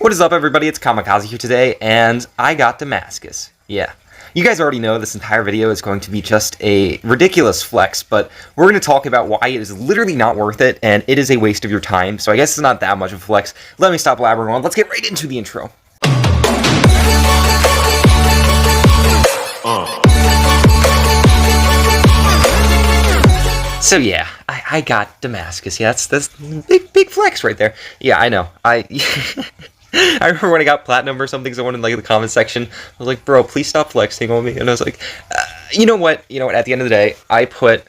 What is up, everybody? It's Kamikaze here today, and I got Damascus. Yeah. You guys already know this entire video is going to be just a ridiculous flex, but we're going to talk about why it is literally not worth it, and it is a waste of your time, so I guess it's not that much of a flex. Let me stop blabbering on. Let's get right into the intro. So yeah, I got Damascus. Yeah, that's big flex right there. Yeah, I know. I remember when I got platinum or something, someone in like the comment section was like, "Bro, please stop flexing on me." And I was like, you know what? At the end of the day, I put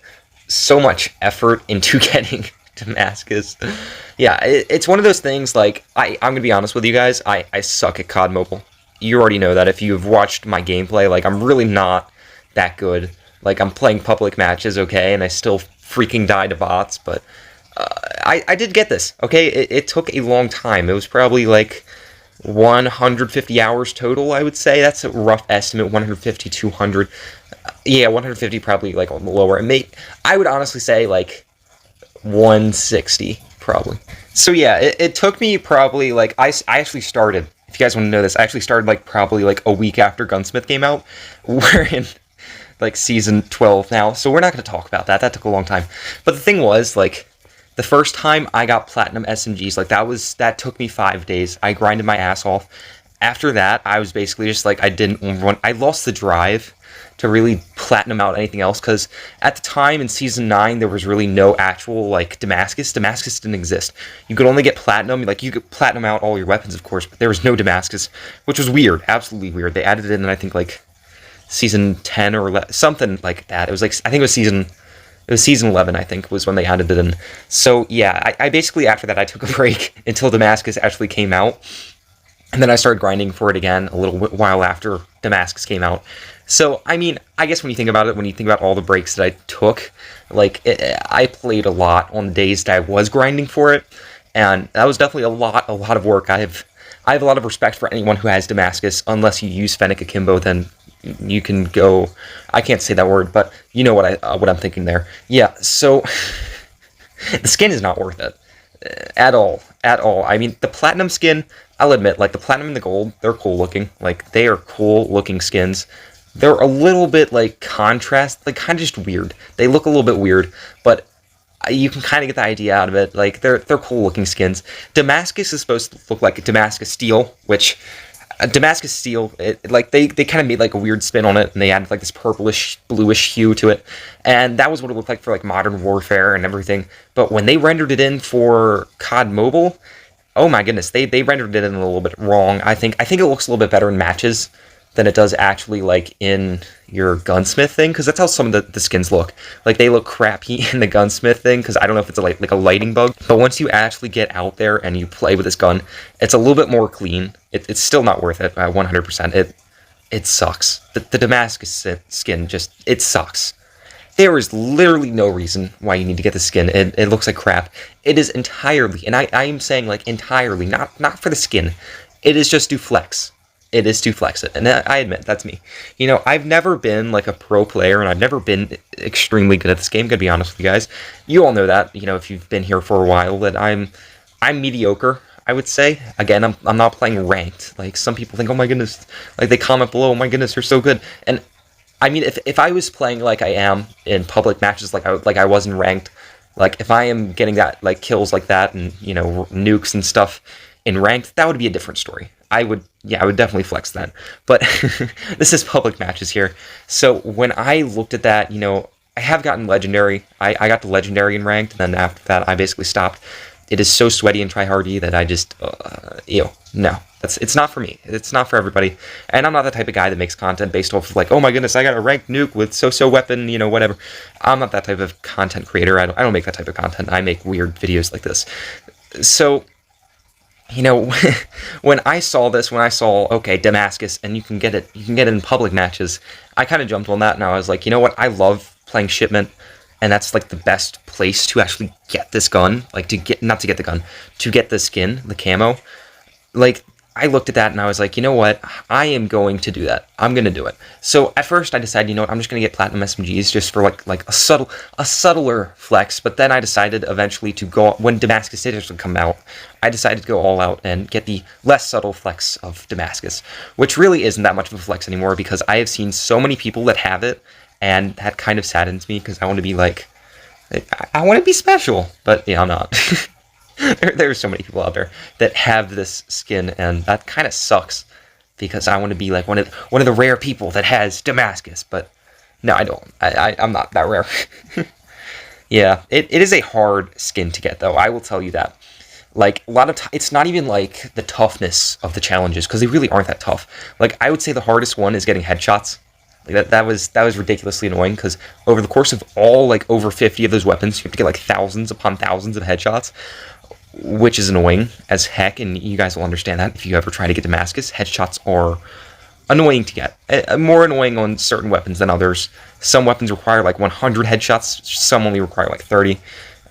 so much effort into getting Damascus. Yeah, it's one of those things. Like I'm gonna be honest with you guys. I suck at COD Mobile. You already know that if you've watched my gameplay. Like I'm really not that good. Like I'm playing public matches, okay, and I still freaking die to bots, but I did get this, okay? It took a long time. It was probably like 150 hours total, I would say. That's a rough estimate, 150, 200. Yeah, 150 probably like on the lower. I would honestly say like 160, probably. So yeah, it took me probably like, I actually started, if you guys want to know this, I actually started like probably like a week after Gunsmith came out. We're in like season 12 now, so we're not going to talk about that. That took a long time. But the thing was, like, the first time I got platinum SMGs, like that took me 5 days. I grinded my ass off. After that, I was basically just like, I lost the drive to really platinum out anything else, because at the time in season 9 there was really no actual like Damascus didn't exist. You could only get platinum, like you could platinum out all your weapons, of course, but there was no Damascus, which was weird, absolutely weird. They added it in, I think, like season 10 or 11, something like that. It was like, I think it was season 11, I think, was when they added it in. So yeah, I basically, after that, I took a break until Damascus actually came out, and then I started grinding for it again a little while after Damascus came out. So I mean, I guess when you think about it, when you think about all the breaks that I took, like I played a lot on the days that I was grinding for it, and that was definitely a lot of work. I have a lot of respect for anyone who has Damascus, unless you use Fennec Akimbo, then you can go, I can't say that word, but you know what I'm thinking there. Yeah, so the skin is not worth it at all. I mean, the platinum skin, I'll admit, like the platinum and the gold, they're cool looking. Like they are cool looking skins. They're a little bit like contrast, like kind of just weird. They look a little bit weird, but you can kind of get the idea out of it. Like they're cool looking skins. Damascus is supposed to look like a Damascus Steel, which Damascus Steel, like they kind of made like a weird spin on it, and they added like this purplish, bluish hue to it, and that was what it looked like for like Modern Warfare and everything. But when they rendered it in for COD Mobile, oh my goodness, they rendered it in a little bit wrong. I think it looks a little bit better in matches than it does actually like in your Gunsmith thing, because that's how some of the skins look. Like they look crappy in the Gunsmith thing, because I don't know if it's like a lighting bug, but once you actually get out there and you play with this gun, it's a little bit more clean. It's still not worth it, 100%. It sucks. The Damascus skin just, it sucks. There is literally no reason why you need to get the skin. It looks like crap. It is entirely, and I am saying like entirely, not for the skin. It is just to flex. It is to flex it, and I admit, that's me. I've never been like a pro player, and I've never been extremely good at this game, gonna be honest with you guys. You all know that, if you've been here for a while, that I'm mediocre, I would say. Again, I'm not playing ranked. Like, some people think, oh my goodness, like they comment below, oh my goodness, you're so good. And I mean, if I was playing like I am in public matches, like I was in ranked, like if I am getting that, like kills like that, and nukes and stuff in ranked, that would be a different story. I would definitely flex that. But this is public matches here. So when I looked at that, I have gotten legendary. I got the legendary in ranked, and then after that, I basically stopped. It is so sweaty and tryhardy that I just, no. It's not for me. It's not for everybody. And I'm not the type of guy that makes content based off of like, oh my goodness, I got a ranked nuke with so-so weapon, whatever. I'm not that type of content creator. I don't make that type of content. I make weird videos like this. So, when I saw this, okay, Damascus, and you can get it in public matches, I kind of jumped on that, and I was like, you know what, I love playing shipment, and that's like the best place to actually get this gun, like to get the skin, the camo. Like, I looked at that and I was like, you know what? I am going to do that. I'm going to do it. So at first I decided, you know what? I'm just going to get platinum SMGs just for like a subtler flex. But then I decided eventually to go, when Damascus did actually come out, I decided to go all out and get the less subtle flex of Damascus, which really isn't that much of a flex anymore because I have seen so many people that have it, and that kind of saddens me because I want to be like, I want to be special, but yeah, I'm not. There are so many people out there that have this skin, and that kind of sucks because I want to be like one of the rare people that has Damascus. But no, I don't. I'm not that rare. Yeah, it is a hard skin to get, though. I will tell you that. Like a lot of it's not even like the toughness of the challenges because they really aren't that tough. Like I would say the hardest one is getting headshots. Like that was ridiculously annoying because over the course of all like over 50 of those weapons, you have to get like thousands upon thousands of headshots, which is annoying as heck, and you guys will understand that if you ever try to get Damascus. Headshots are annoying to get. More annoying on certain weapons than others. Some weapons require like 100 headshots, some only require like 30.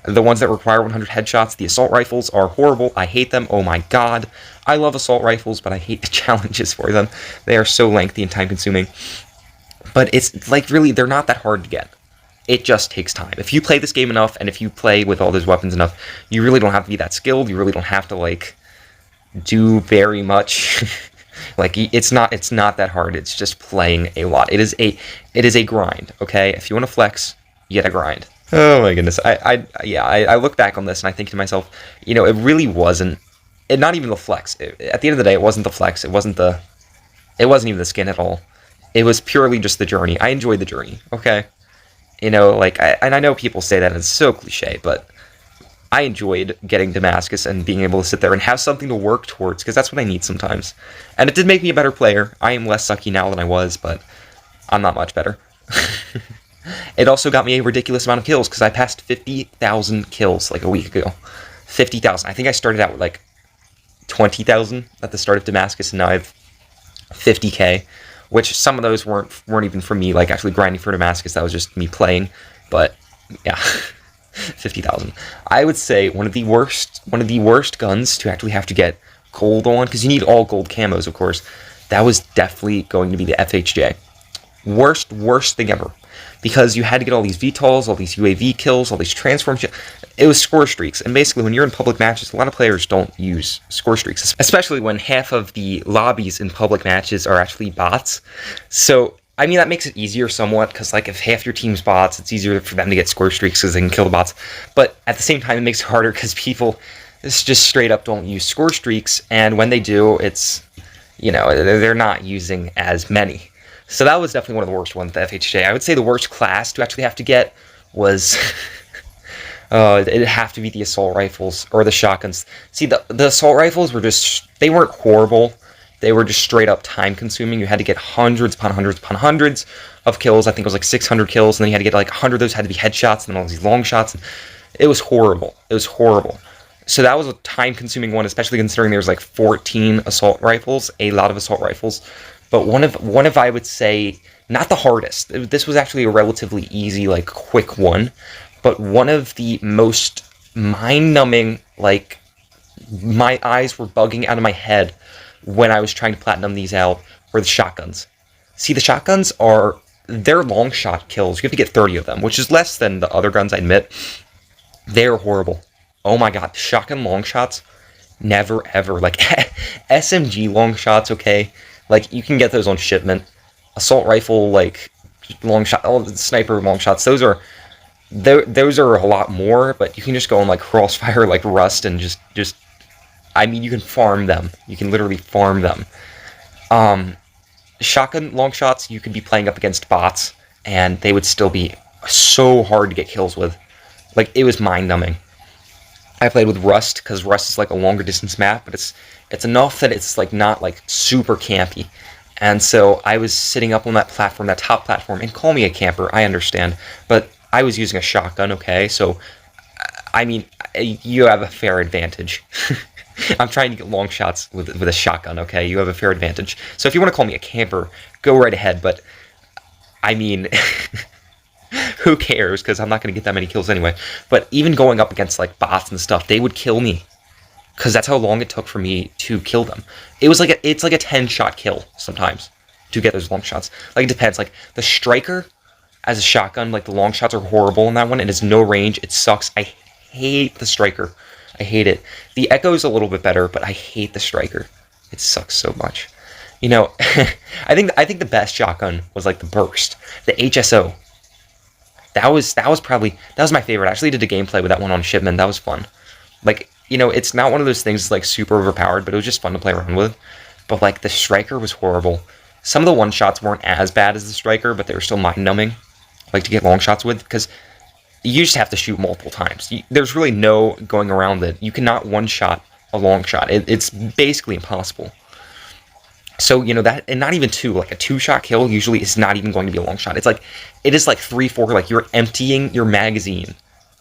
The ones that require 100 headshots, the assault rifles, are horrible. I hate them. Oh my god. I love assault rifles, but I hate the challenges for them. They are so lengthy and time consuming. But it's like really, they're not that hard to get. It just takes time. If you play this game enough, and if you play with all those weapons enough, you really don't have to be that skilled. You really don't have to like do very much. Like it's not that hard. It's just playing a lot. It is a grind. Okay, if you want to flex, you gotta grind. Oh my goodness. I look back on this and I think to myself, you know, it really wasn't. Not even the flex. At the end of the day, it wasn't the flex. It wasn't even the skin at all. It was purely just the journey. I enjoyed the journey. Okay. You know, like, and I know people say that, and it's so cliche, but I enjoyed getting Damascus and being able to sit there and have something to work towards, because that's what I need sometimes. And it did make me a better player. I am less sucky now than I was, but I'm not much better. It also got me a ridiculous amount of kills, because I passed 50,000 kills, like, a week ago. 50,000. I think I started out with, like, 20,000 at the start of Damascus, and now I have 50k. Which some of those weren't even for me, like actually grinding for Damascus. That was just me playing. But yeah, 50,000. I would say one of the worst guns to actually have to get gold on, because you need all gold camos, of course. That was definitely going to be the FHJ. Worst thing ever. Because you had to get all these VTOLs, all these UAV kills, all these transforms. It was score streaks. And basically, when you're in public matches, a lot of players don't use score streaks. Especially when half of the lobbies in public matches are actually bots. So, I mean, that makes it easier somewhat. Because, like, if half your team's bots, it's easier for them to get score streaks because they can kill the bots. But at the same time, it makes it harder because people just straight up don't use score streaks. And when they do, it's, you know, they're not using as many. So that was definitely one of the worst ones, the FHJ. I would say the worst class to actually have to get was... it'd have to be the assault rifles or the shotguns. See, the assault rifles were just... They weren't horrible. They were just straight up time consuming. You had to get hundreds upon hundreds upon hundreds of kills. I think it was like 600 kills. And then you had to get like 100 of those had to be headshots and then all these long shots. It was horrible. It was horrible. So that was a time consuming one, especially considering there was like 14 assault rifles. A lot of assault rifles. But one of I would say, not the hardest. This was actually a relatively easy, like, quick one. But one of the most mind-numbing, like, my eyes were bugging out of my head when I was trying to platinum these out, were the shotguns. See, the shotguns they're long shot kills. You have to get 30 of them, which is less than the other guns, I admit. They're horrible. Oh my god, shotgun long shots, never ever. Like, SMG long shots, okay? Like, you can get those on shipment. Assault rifle, like, long shot, sniper long shots, those are a lot more, but you can just go on, like, Crossfire, like, Rust, and just, I mean, you can farm them. You can literally farm them. Shotgun long shots, you could be playing up against bots, and they would still be so hard to get kills with. Like, it was mind-numbing. I played with Rust, because Rust is, like, a longer distance map, but it's enough that it's, like, not, like, super campy. And so I was sitting up on that platform, that top platform, and call me a camper, I understand, but I was using a shotgun, okay? So, I mean, you have a fair advantage. I'm trying to get long shots with a shotgun, okay? You have a fair advantage. So if you want to call me a camper, go right ahead, but, I mean... Who cares, because I'm not going to get that many kills anyway. But even going up against, like, bots and stuff, they would kill me. because that's how long it took for me to kill them. It's like a 10-shot kill sometimes to get those long shots. Like, it depends. Like, the striker as a shotgun, like, the long shots are horrible in that one. It has no range. It sucks. I hate the striker. I hate it. The echo's a little bit better, but I hate the striker. It sucks so much. You know, I think the best shotgun was like the burst, the HSO. That was my favorite. I actually did a gameplay with that one on Shipment. That was fun. Like, you know, it's not one of those things like super overpowered, but it was just fun to play around with. But like, the striker was horrible. Some of the one shots weren't as bad as the striker, but they were still mind numbing, like to get long shots with, because you just have to shoot multiple times. There's really no going around it. You cannot one shot a long shot. It's basically impossible. So, you know, that, and not even two, like a 2-shot kill usually is not even going to be a long shot. It is like 3, 4, like you're emptying your magazine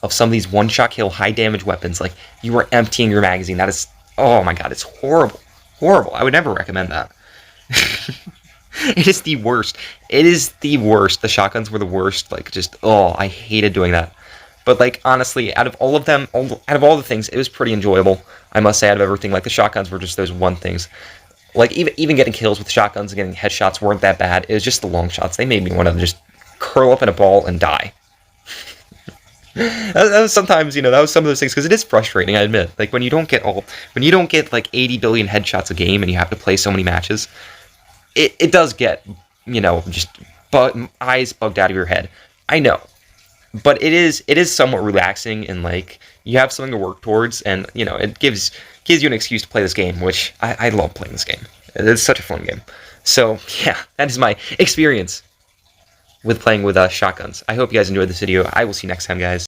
of some of these 1-shot kill high damage weapons. Like, you are emptying your magazine. That is, oh my god, it's horrible. Horrible. I would never recommend that. It is the worst. It is the worst. The shotguns were the worst. Like, just, oh, I hated doing that. But, like, honestly, out of all of them, out of all the things, it was pretty enjoyable. I must say, out of everything, like, the shotguns were just those one things. Like, even getting kills with shotguns and getting headshots weren't that bad. It was just the long shots. They made me want to just curl up in a ball and die. that was sometimes, you know, that was some of those things, because it is frustrating, I admit. Like, when you don't get like 80 billion headshots a game and you have to play so many matches, it does get, you know, just eyes bugged out of your head. I know. But it is somewhat relaxing, and like, you have something to work towards, and you know, it gives you an excuse to play this game, which I love playing this game. It's such a fun game. So yeah, that is my experience with playing with shotguns. I hope you guys enjoyed this video. I will see you next time, guys.